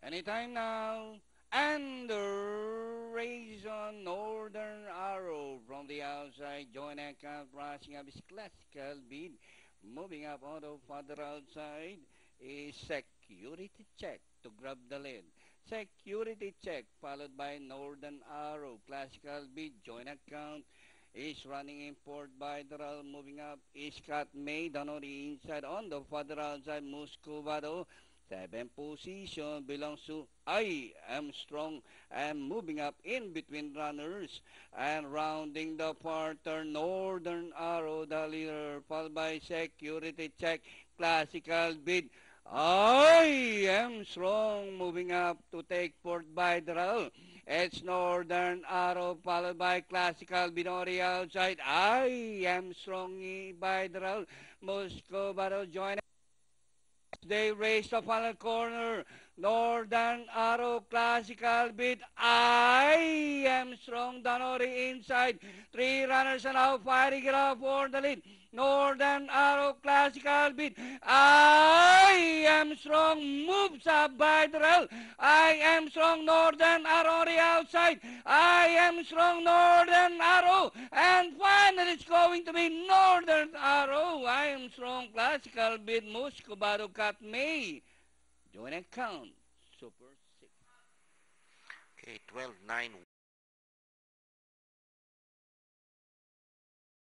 Anytime now. And the race on Northern Arrow from the outside. Join and count rushing up his classical beat. Moving up on the further outside is Security Check to grab the lead. Security Check followed by Northern Arrow. Classical beat. Join and count is running in fourth by the roll. Moving up is Cat Maiden on the inside. On the further outside, Muscovado. Seventh position belongs to I Am Strong, and moving up in between runners and rounding the parter, Northern Arrow, the leader, followed by Security Check, Classical Bid. I Am Strong, moving up to take fourth by the roll. It's Northern Arrow, followed by Classical Binori outside. I Am Strong by the roll. Muscovado join. They race the final corner. Northern Arrow Classical beat. I Am Strong. Danori inside. Three runners are now fighting it out for the lead. Northern Arrow Classical beat. I Am Strong moves up by the rail. I Am Strong. Northern Arrow on the outside. I Am Strong. Northern Arrow. And finally it's going to be Northern Arrow. I Am Strong Classical beat. Muscovado Cat May. Join and count. Super 6. Okay, 12-9.